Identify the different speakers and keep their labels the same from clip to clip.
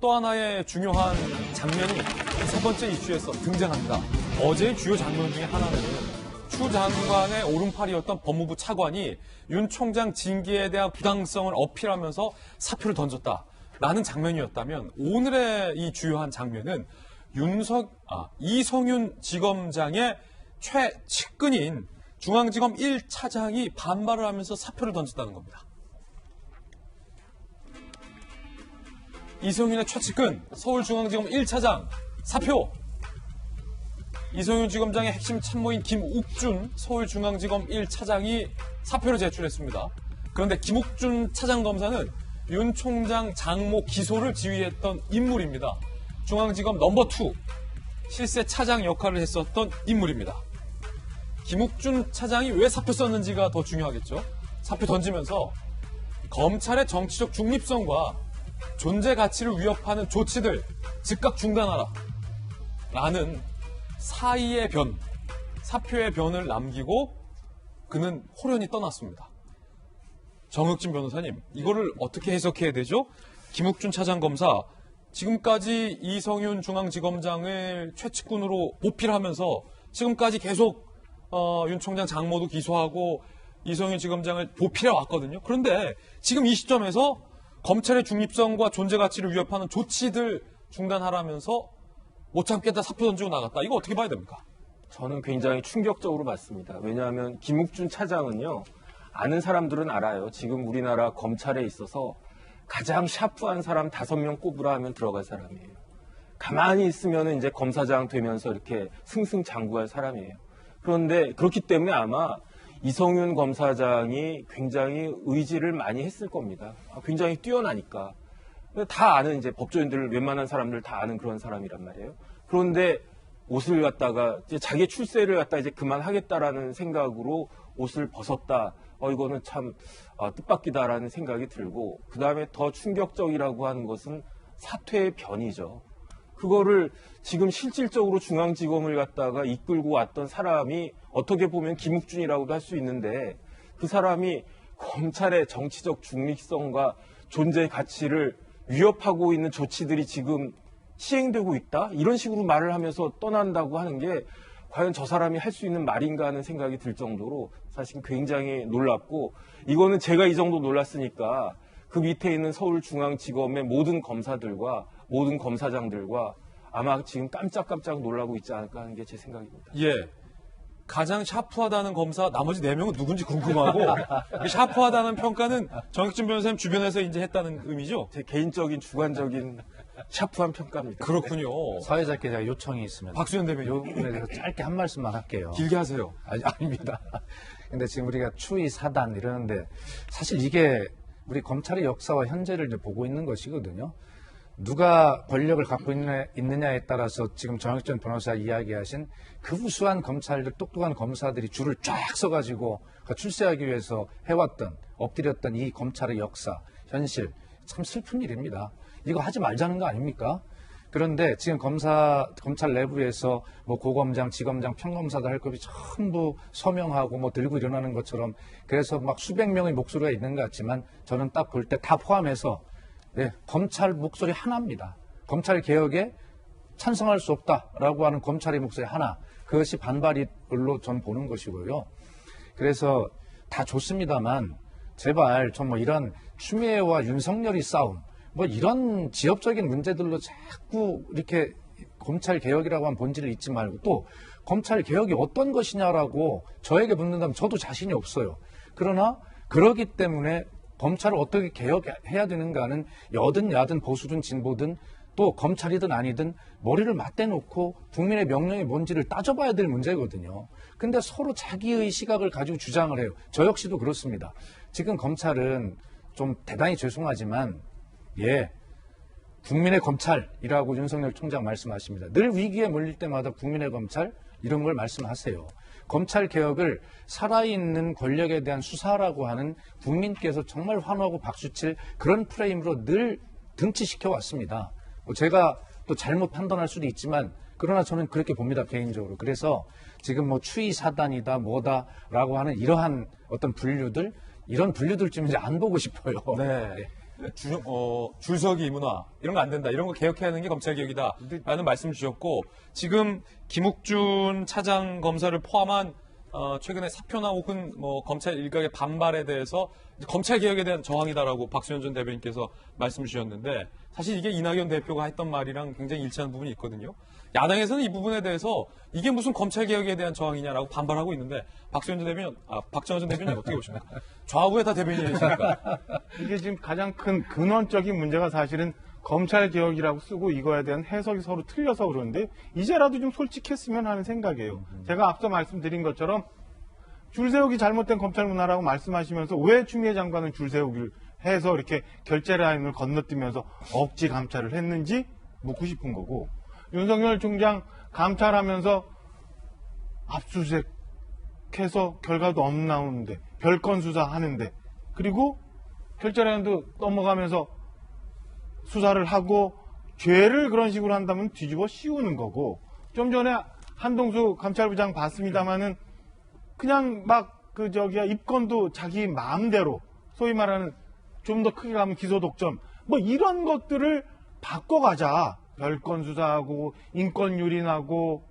Speaker 1: 또 하나의 중요한 장면이 세 번째 이슈에서 등장합니다. 어제의 주요 장면 중에 하나는 추 장관의 오른팔이었던 법무부 차관이 윤 총장 징계에 대한 부당성을 어필하면서 사표를 던졌다라는 장면이었다면, 오늘의 이 주요한 장면은 이성윤 지검장의 최측근인 중앙지검 1차장이 반발을 하면서 사표를 던졌다는 겁니다. 이성윤의 최측근 서울중앙지검 1차장 사표. 이성윤 지검장의 핵심 참모인 김욱준 서울중앙지검 1차장이 사표를 제출했습니다. 그런데 김욱준 차장검사는 윤 총장 장모 기소를 지휘했던 인물입니다. 중앙지검 넘버 2 실세 차장 역할을 했었던 인물입니다. 김욱준 차장이 왜 사표 썼는지가 더 중요하겠죠. 사표 던지면서 검찰의 정치적 중립성과 존재 가치를 위협하는 조치들 즉각 중단하라 라는 사의의 변, 사표의 변을 남기고 그는 호련히 떠났습니다. 정혁진 변호사님, 이거를 어떻게 해석해야 되죠? 김욱준 차장검사, 지금까지 이성윤 중앙지검장을 최측근으로 보필하면서 지금까지 계속 윤 총장 장모도 기소하고 이성윤 지검장을 보필해 왔거든요. 그런데 지금 이 시점에서 검찰의 중립성과 존재 가치를 위협하는 조치들 중단하라면서 못 참겠다 사표 던지고 나갔다. 이거 어떻게 봐야 됩니까?
Speaker 2: 저는 굉장히 충격적으로 봤습니다. 왜냐하면 김욱준 차장은요, 아는 사람들은 알아요. 지금 우리나라 검찰에 있어서 가장 샤프한 사람 5명 꼽으라 하면 들어갈 사람이에요. 가만히 있으면 이제 검사장 되면서 이렇게 승승장구할 사람이에요. 그런데 그렇기 때문에 아마 이성윤 검사장이 굉장히 의지를 많이 했을 겁니다. 굉장히 뛰어나니까. 다 아는 이제 법조인들, 웬만한 사람들 다 아는 그런 사람이란 말이에요. 그런데 옷을 갖다가 이제 자기 출세를 갖다 이제 그만하겠다라는 생각으로 옷을 벗었다. 이거는 참 뜻밖이다라는 생각이 들고, 그 다음에 더 충격적이라고 하는 것은 사퇴의 변이죠. 그거를 지금 실질적으로 중앙지검을 갖다가 이끌고 왔던 사람이 어떻게 보면 김욱준이라고도 할 수 있는데, 그 사람이 검찰의 정치적 중립성과 존재 가치를 위협하고 있는 조치들이 지금 시행되고 있다? 이런 식으로 말을 하면서 떠난다고 하는 게 과연 저 사람이 할 수 있는 말인가 하는 생각이 들 정도로 사실 굉장히 놀랍고, 이거는 제가 이 정도 놀랐으니까 그 밑에 있는 서울중앙지검의 모든 검사들과 모든 검사장들과 아마 지금 깜짝깜짝 놀라고 있지 않을까 하는 게 제 생각입니다.
Speaker 1: 예. 가장 샤프하다는 검사 나머지 4명은 누군지 궁금하고 샤프하다는 평가는 정혁진 변호사님 주변에서 이제 했다는 의미죠?
Speaker 2: 제 개인적인 주관적인 샤프한 평가입니다.
Speaker 1: 그렇군요.
Speaker 3: 사회자께 제가 요청이 있으면
Speaker 1: 박수현 대변인.
Speaker 3: 요번에 대해서 짧게 한 말씀만 할게요.
Speaker 1: 길게 하세요.
Speaker 3: 아닙니다. 근데 지금 우리가 추이 사단 이러는데 사실 이게 우리 검찰의 역사와 현재를 이제 보고 있는 것이거든요. 누가 권력을 갖고 있느냐에 따라서 지금 정혁진 변호사 이야기하신 그 우수한 검찰들, 똑똑한 검사들이 줄을 쫙 서가지고 출세하기 위해서 해왔던, 엎드렸던 이 검찰의 역사, 현실, 참 슬픈 일입니다. 이거 하지 말자는 거 아닙니까? 그런데 지금 검찰 내부에서 뭐 고검장, 지검장, 평검사도 할 것이 전부 서명하고 뭐 들고 일어나는 것처럼, 그래서 막 수백 명의 목소리가 있는 것 같지만 저는 딱 볼 때 다 포함해서 검찰 목소리 하나입니다. 검찰 개혁에 찬성할 수 없다라고 하는 검찰의 목소리 하나, 그것이 반발로 전 보는 것이고요. 그래서 다 좋습니다만 제발 좀 뭐 이런 추미애와 윤석열이 싸움, 뭐 이런 지역적인 문제들로 자꾸 이렇게 검찰 개혁이라고 하는 본질을 잊지 말고, 또 검찰 개혁이 어떤 것이냐라고 저에게 묻는다면 저도 자신이 없어요. 그러나 그러기 때문에 검찰을 어떻게 개혁해야 되는가는 여든 야든 보수든 진보든 또 검찰이든 아니든 머리를 맞대놓고 국민의 명령이 뭔지를 따져봐야 될 문제거든요. 근데 서로 자기의 시각을 가지고 주장을 해요. 저 역시도 그렇습니다. 지금 검찰은 좀 대단히 죄송하지만 국민의 검찰이라고 윤석열 총장 말씀하십니다. 늘 위기에 몰릴 때마다 국민의 검찰 이런 걸 말씀하세요. 검찰 개혁을 살아있는 권력에 대한 수사라고 하는 국민께서 정말 환호하고 박수칠 그런 프레임으로 늘 등치시켜 왔습니다. 제가 또 잘못 판단할 수도 있지만 그러나 저는 그렇게 봅니다, 개인적으로. 그래서 지금 뭐 추이 사단이다 뭐다라고 하는 이러한 어떤 분류들, 이런 분류들 좀 이제 안 보고 싶어요.
Speaker 1: 네. 줄서기 문화 이런 거 안 된다. 이런 거 개혁해야 하는 게 검찰개혁이다. 라는 말씀을 주셨고 지금 김욱준 차장 검사를 포함한 최근에 사표나 혹은 뭐 검찰 일각의 반발에 대해서 검찰개혁에 대한 저항이다라고 박수현 전 대변인께서 말씀 주셨는데 사실 이게 이낙연 대표가 했던 말이랑 굉장히 일치하는 부분이 있거든요. 야당에서는 이 부분에 대해서 이게 무슨 검찰개혁에 대한 저항이냐라고 반발하고 있는데 박정원 전 대변인 어떻게 보십니까? 좌우에 다 대변인이시니까.
Speaker 4: 이게 지금 가장 큰 근원적인 문제가 사실은 검찰개혁이라고 쓰고 이거에 대한 해석이 서로 틀려서 그러는데 이제라도 좀 솔직했으면 하는 생각이에요. 제가 앞서 말씀드린 것처럼 줄 세우기 잘못된 검찰 문화라고 말씀하시면서 왜 추미애 장관은 줄 세우기를 해서 이렇게 결재 라인을 건너뛰면서 억지 감찰을 했는지 묻고 싶은 거고 윤석열 총장 감찰하면서 압수수색해서 결과도 안 나오는데 별건 수사하는데 그리고 결재 라인도 넘어가면서 수사를 하고 죄를 그런 식으로 한다면 뒤집어 씌우는 거고 좀 전에 한동수 감찰부장 봤습니다마는 그냥 막 입건도 자기 마음대로 소위 말하는 좀 더 크게 가면 기소 독점 뭐 이런 것들을 바꿔가자. 별건 수사하고 인권 유린하고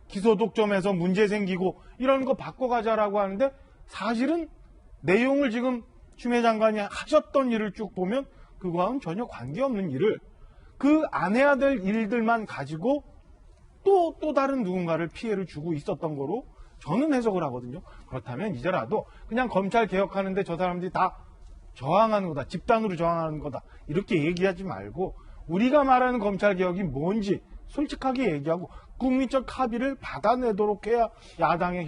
Speaker 4: 기소 독점해서 문제 생기고 이런 거 바꿔가자라고 하는데 사실은 내용을 지금 추미애 장관이 하셨던 일을 쭉 보면 그거와는 전혀 관계없는 일을 그 안 해야 될 일들만 가지고 또 다른 누군가를 피해를 주고 있었던 거로 저는 해석을 하거든요. 그렇다면 이제라도 그냥 검찰 개혁하는데 저 사람들이 다 저항하는 거다. 집단으로 저항하는 거다. 이렇게 얘기하지 말고 우리가 말하는 검찰 개혁이 뭔지 솔직하게 얘기하고 국민적 합의를 받아내도록 해야 야당의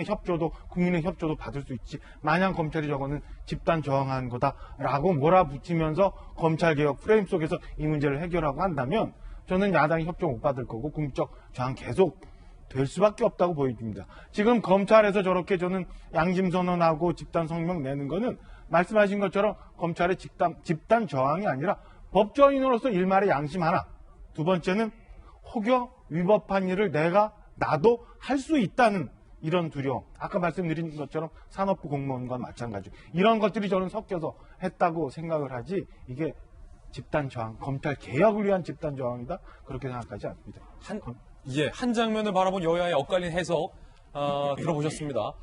Speaker 4: 협조도 국민의 협조도 받을 수 있지. 마냥 검찰이 저거는 집단 저항하는 거다라고 몰아붙이면서 검찰 개혁 프레임 속에서 이 문제를 해결하고 한다면 저는 야당이 협조 못 받을 거고 국민적 저항 계속 될 수밖에 없다고 보여집니다. 지금 검찰에서 저렇게 저는 양심 선언하고 집단 성명 내는 거는 말씀하신 것처럼 검찰의 집단 저항이 아니라 법조인으로서 일말의 양심 하나. 두 번째는 혹여 위법한 일을 나도 할 수 있다는 이런 두려움. 아까 말씀드린 것처럼 산업부 공무원과 마찬가지. 이런 것들이 저는 섞여서 했다고 생각을 하지 이게 집단 저항, 검찰 개혁을 위한 집단 저항이다? 그렇게 생각하지 않습니다.
Speaker 1: 한 장면을 바라본 여야의 엇갈린 해석 들어보셨습니다.